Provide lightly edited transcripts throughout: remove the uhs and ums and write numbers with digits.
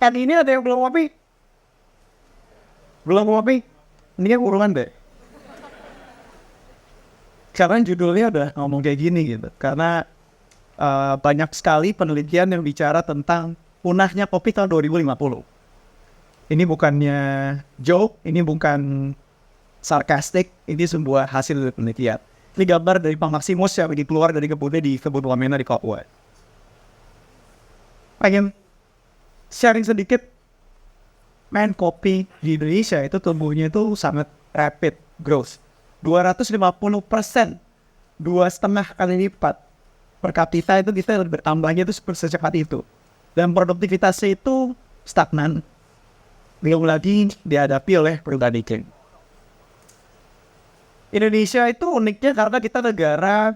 Kan ini ada yang belum ngopi? Belum ngopi? Ini yang urunan deh. Karena judulnya udah ngomong kayak gini gitu. Karena banyak sekali penelitian yang bicara tentang punahnya kopi tahun 2050. Ini bukannya joke, ini bukan sarkastik, ini sebuah hasil dari penelitian. Ini gambar dari Pak Maximus yang keluar dari kebunnya di kebun Wamena di Papua. Pengen sharing sedikit, kopi di Indonesia itu tumbuhnya itu sangat rapid growth. 250%, 2,5 kali lipat per kapita itu kita bertambahnya itu secepat itu. Dan produktivitasnya itu stagnan. Belum lagi dihadapi oleh perubahan iklim. Indonesia itu uniknya karena kita negara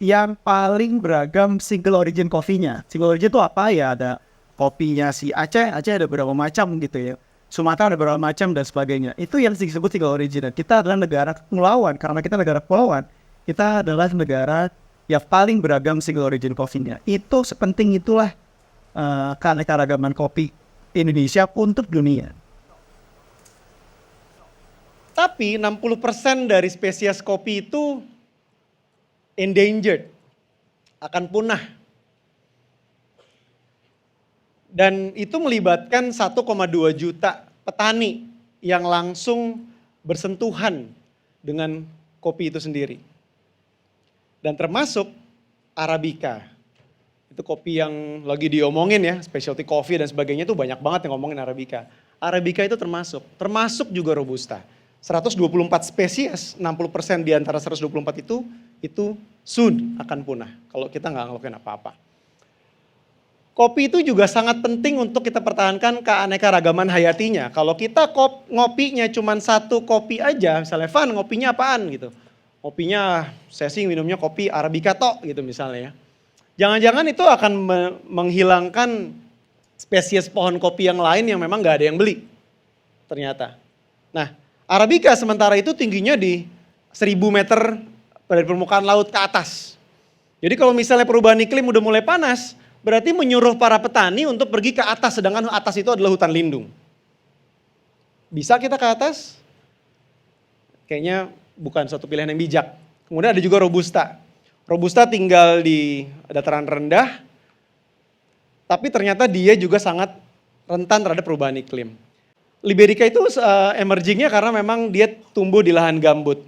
yang paling beragam single origin coffee-nya. Single origin itu apa ya? Ada kopinya si Aceh ada beberapa macam gitu ya. Sumatera ada beberapa macam dan sebagainya. Itu yang disebut single origin. Kita adalah negara kepulauan. Karena kita negara kepulauan, kita adalah negara yang paling beragam single origin coffee-nya. Itu sepenting itulah keanekaragaman kopi Indonesia untuk dunia. Tapi 60% dari spesies kopi itu endangered, akan punah. Dan itu melibatkan 1,2 juta petani yang langsung bersentuhan dengan kopi itu sendiri. Dan termasuk Arabica. Itu kopi yang lagi diomongin ya, specialty coffee dan sebagainya itu banyak banget yang ngomongin Arabica. Arabica itu termasuk juga Robusta. 124 spesies, 60% di antara 124 itu soon akan punah kalau kita nggak ngelakuin apa-apa. Kopi itu juga sangat penting untuk kita pertahankan keanekaragaman hayatinya. Kalau kita ngopinya cuma satu kopi aja, misalnya Van ngopinya apaan gitu. Ngopinya saya sih minumnya kopi Arabica tok gitu misalnya ya. Jangan-jangan itu akan menghilangkan spesies pohon kopi yang lain yang memang nggak ada yang beli ternyata. Nah, Arabica sementara itu tingginya di 1000 meter dari permukaan laut ke atas. Jadi kalau misalnya perubahan iklim udah mulai panas, berarti menyuruh para petani untuk pergi ke atas, sedangkan atas itu adalah hutan lindung. Bisa kita ke atas? Kayaknya bukan suatu pilihan yang bijak. Kemudian ada juga Robusta. Robusta tinggal di dataran rendah, tapi ternyata dia juga sangat rentan terhadap perubahan iklim. Liberica itu emergingnya karena memang dia tumbuh di lahan gambut.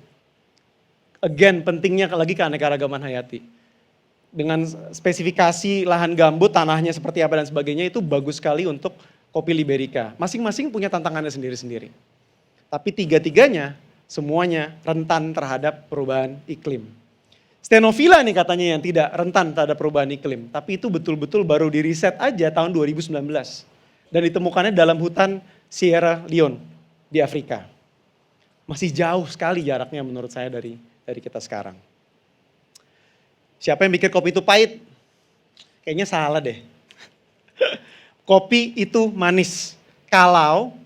Again, pentingnya lagi keanekaragaman hayati. Dengan spesifikasi lahan gambut, tanahnya seperti apa dan sebagainya itu bagus sekali untuk kopi Liberica. Masing-masing punya tantangannya sendiri-sendiri. Tapi tiga-tiganya semuanya rentan terhadap perubahan iklim. Stenophila nih katanya yang tidak rentan terhadap perubahan iklim. Tapi itu betul-betul baru diriset aja tahun 2019. Dan ditemukannya dalam hutan Sierra Leone di Afrika. Masih jauh sekali jaraknya menurut saya dari kita sekarang. Siapa yang pikir kopi itu pahit? Kayaknya salah deh. Kopi itu manis kalau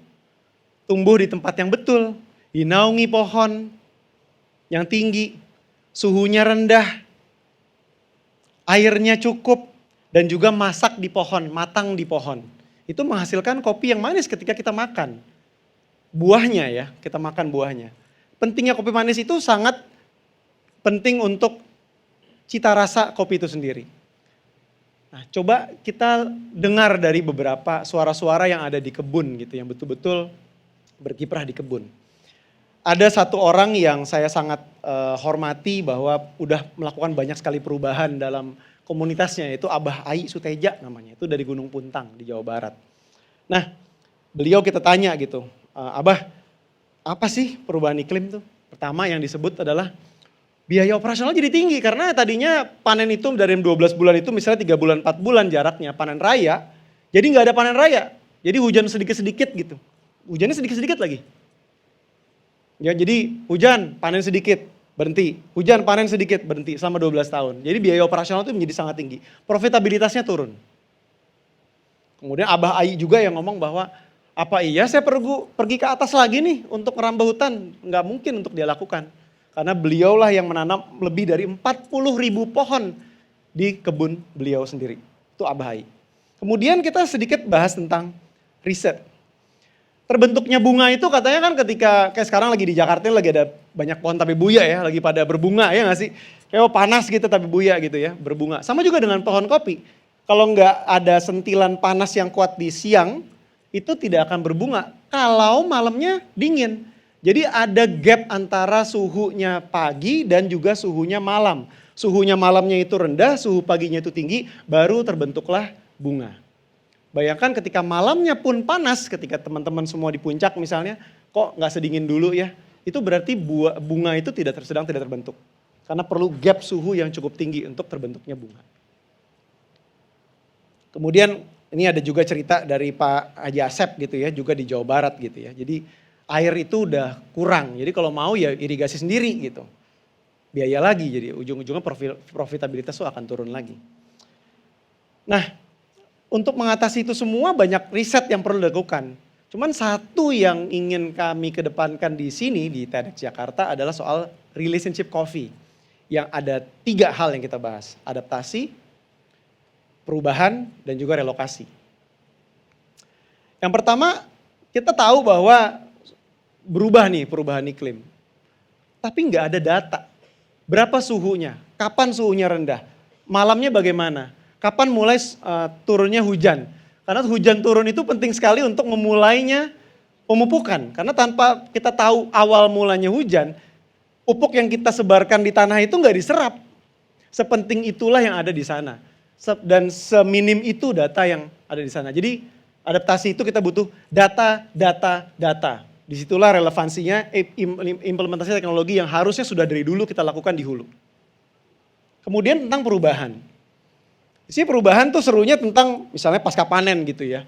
tumbuh di tempat yang betul, dinaungi pohon yang tinggi, suhunya rendah, airnya cukup, dan juga masak di pohon, matang di pohon. Itu menghasilkan kopi yang manis ketika kita makan. Buahnya ya, kita makan buahnya. Pentingnya kopi manis itu sangat penting untuk cita rasa kopi itu sendiri. Nah, coba kita dengar dari beberapa suara-suara yang ada di kebun gitu, yang betul-betul berkiprah di kebun. Ada satu orang yang saya sangat hormati bahwa udah melakukan banyak sekali perubahan dalam komunitasnya, yaitu Abah Ai Suteja namanya, itu dari Gunung Puntang di Jawa Barat. Nah, beliau kita tanya gitu, Abah, apa sih perubahan iklim tuh? Pertama yang disebut adalah biaya operasional jadi tinggi karena tadinya panen itu dari 12 bulan itu misalnya 3 bulan 4 bulan jaraknya panen raya, jadi nggak ada panen raya, jadi hujan sedikit-sedikit gitu, hujannya sedikit-sedikit lagi. Ya, jadi hujan panen sedikit berhenti, hujan panen sedikit berhenti selama 12 tahun. Jadi biaya operasional itu menjadi sangat tinggi, profitabilitasnya turun. Kemudian Abah Ai juga yang ngomong bahwa apa iya saya pergi ke atas lagi nih untuk merambah hutan, nggak mungkin untuk dia lakukan. Karena beliaulah yang menanam lebih dari 40.000 pohon di kebun beliau sendiri. Itu Abah Ai. Kemudian kita sedikit bahas tentang riset. Terbentuknya bunga itu katanya kan ketika kayak sekarang lagi di Jakarta ini lagi ada banyak pohon tabe buya ya, lagi pada berbunga ya nggak sih? Kayak panas gitu tabe buya gitu ya, berbunga. Sama juga dengan pohon kopi. Kalau nggak ada sentilan panas yang kuat di siang, itu tidak akan berbunga. Kalau malamnya dingin. Jadi ada gap antara suhunya pagi dan juga suhunya malam. Suhunya malamnya itu rendah, suhu paginya itu tinggi, baru terbentuklah bunga. Bayangkan ketika malamnya pun panas, ketika teman-teman semua di puncak misalnya, kok nggak sedingin dulu ya? Itu berarti bunga itu sedang tidak terbentuk. Karena perlu gap suhu yang cukup tinggi untuk terbentuknya bunga. Kemudian ini ada juga cerita dari Pak Haji Asep gitu ya, juga di Jawa Barat gitu ya. Jadi air itu udah kurang, jadi kalau mau ya irigasi sendiri gitu. Biaya lagi, jadi ujung-ujungnya profitabilitas itu akan turun lagi. Nah, untuk mengatasi itu semua banyak riset yang perlu dilakukan. Cuman satu yang ingin kami kedepankan di sini di TEDx Jakarta adalah soal relationship coffee. Yang ada 3 hal yang kita bahas. Adaptasi, perubahan, dan juga relokasi. Yang pertama, kita tahu bahwa berubah nih perubahan iklim. Tapi nggak ada data. Berapa suhunya? Kapan suhunya rendah? Malamnya bagaimana? Kapan mulai turunnya hujan? Karena hujan turun itu penting sekali untuk memulainya pemupukan. Karena tanpa kita tahu awal mulanya hujan, pupuk yang kita sebarkan di tanah itu nggak diserap. Sepenting itulah yang ada di sana. Dan seminim itu data yang ada di sana. Jadi adaptasi itu kita butuh data, data, data. Disitulah relevansinya implementasi teknologi yang harusnya sudah dari dulu kita lakukan di hulu. Kemudian tentang perubahan. Di sini perubahan tuh serunya tentang misalnya pasca panen gitu ya.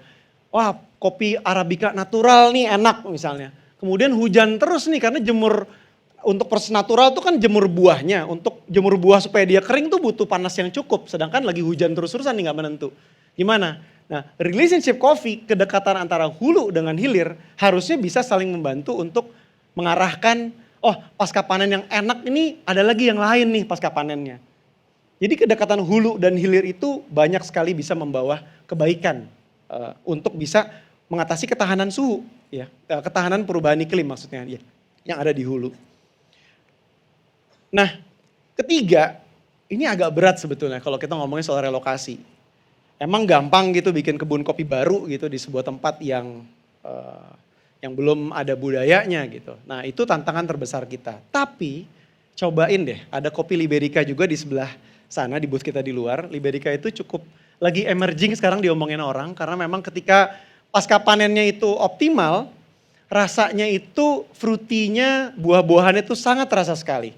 Wah, kopi Arabica natural nih enak misalnya. Kemudian hujan terus nih karena jemur untuk proses natural itu kan jemur buahnya. Untuk jemur buah supaya dia kering tuh butuh panas yang cukup. Sedangkan lagi hujan terus-terusan nih gak menentu. Gimana? Nah, relationship coffee, kedekatan antara hulu dengan hilir harusnya bisa saling membantu untuk mengarahkan, oh pasca panen yang enak ini ada lagi yang lain nih pasca panennya. Jadi kedekatan hulu dan hilir itu banyak sekali bisa membawa kebaikan untuk bisa mengatasi ketahanan suhu, ya, ketahanan perubahan iklim maksudnya ya, yang ada di hulu. Nah, ketiga, ini agak berat sebetulnya kalau kita ngomongin soal relokasi. Emang gampang gitu bikin kebun kopi baru gitu di sebuah tempat yang belum ada budayanya gitu. Nah itu tantangan terbesar kita. Tapi cobain deh, ada kopi Liberica juga di sebelah sana di booth kita di luar. Liberica itu cukup lagi emerging sekarang diomongin orang karena memang ketika pasca panennya itu optimal, rasanya itu fruitynya, buah-buahannya itu sangat terasa sekali.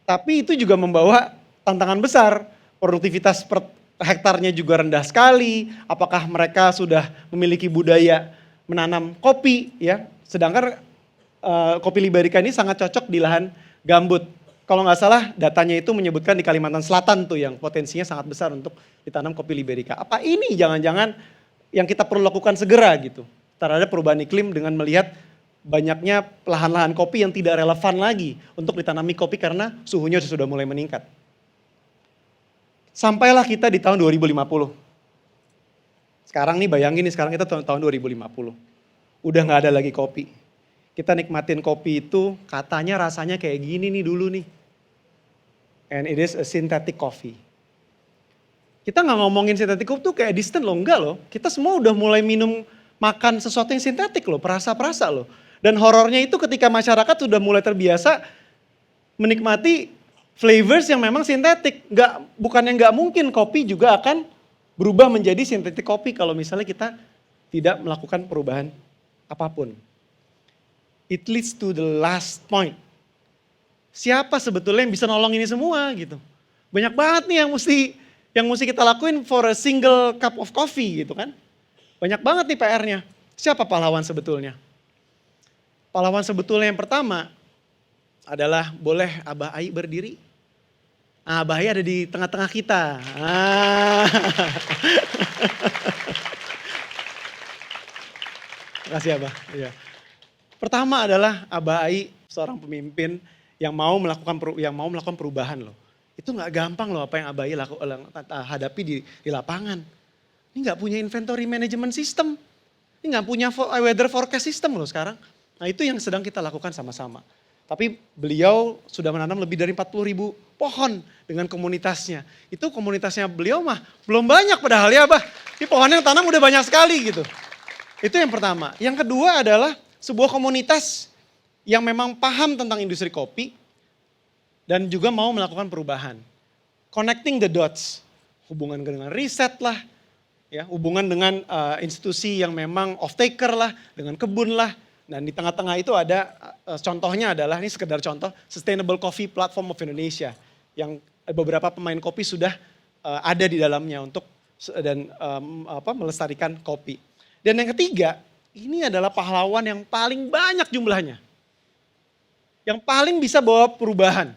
Tapi itu juga membawa tantangan besar, produktivitas hektarnya juga rendah sekali, apakah mereka sudah memiliki budaya menanam kopi ya. Sedangkan kopi Liberica ini sangat cocok di lahan gambut. Kalau nggak salah datanya itu menyebutkan di Kalimantan Selatan tuh yang potensinya sangat besar untuk ditanam kopi Liberica. Apa ini jangan-jangan yang kita perlu lakukan segera gitu terhadap perubahan iklim dengan melihat banyaknya lahan-lahan kopi yang tidak relevan lagi untuk ditanami kopi karena suhunya sudah mulai meningkat. Sampailah kita di tahun 2050. Sekarang nih bayangin nih sekarang kita tahun 2050. Udah gak ada lagi kopi. Kita nikmatin kopi itu katanya rasanya kayak gini nih dulu nih. And it is a synthetic coffee. Kita gak ngomongin synthetic coffee tuh kayak distant loh, enggak loh. Kita semua udah mulai minum makan sesuatu yang sintetik loh, perasa-perasa loh. Dan horornya itu ketika masyarakat sudah mulai terbiasa menikmati flavors yang memang sintetik. Bukan yang nggak mungkin kopi juga akan berubah menjadi sintetik kopi kalau misalnya kita tidak melakukan perubahan apapun. It leads to the last point. Siapa sebetulnya yang bisa nolong ini semua gitu. Banyak banget nih yang mesti kita lakuin for a single cup of coffee gitu kan. Banyak banget nih PR-nya. Siapa pahlawan sebetulnya? Pahlawan sebetulnya yang pertama adalah boleh Abah Ai berdiri? Abah Ai ada di tengah-tengah kita. Makasih Abah. Ya. Pertama adalah Abah Ai, seorang pemimpin yang mau melakukan perubahan loh. Itu nggak gampang loh apa yang Abah Ai hadapi di lapangan. Ini nggak punya inventory management system. Ini nggak punya weather forecast system loh sekarang. Nah itu yang sedang kita lakukan sama-sama. Tapi beliau sudah menanam lebih dari 40.000 pohon dengan komunitasnya. Itu komunitasnya beliau mah belum banyak padahal ya Abah. Ini pohon yang tanam udah banyak sekali gitu. Itu yang pertama. Yang kedua adalah sebuah komunitas yang memang paham tentang industri kopi dan juga mau melakukan perubahan. Connecting the dots. Hubungan dengan riset lah, ya, hubungan dengan institusi yang memang off taker lah, dengan kebun lah. Dan di tengah-tengah itu ada contohnya adalah, ini sekedar contoh, Sustainable Coffee Platform of Indonesia. Yang beberapa pemain kopi sudah ada di dalamnya untuk melestarikan kopi. Dan yang ketiga, ini adalah pahlawan yang paling banyak jumlahnya. Yang paling bisa bawa perubahan.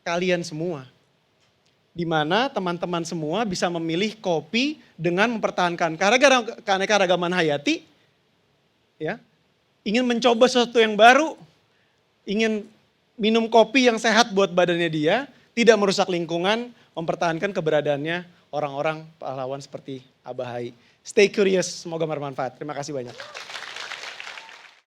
Kalian semua. Di mana teman-teman semua bisa memilih kopi dengan mempertahankan keanekaragaman hayati, ya, ingin mencoba sesuatu yang baru, ingin minum kopi yang sehat buat badannya dia, tidak merusak lingkungan, mempertahankan keberadaannya orang-orang pahlawan seperti Abah Hai. Stay curious, semoga bermanfaat. Terima kasih banyak.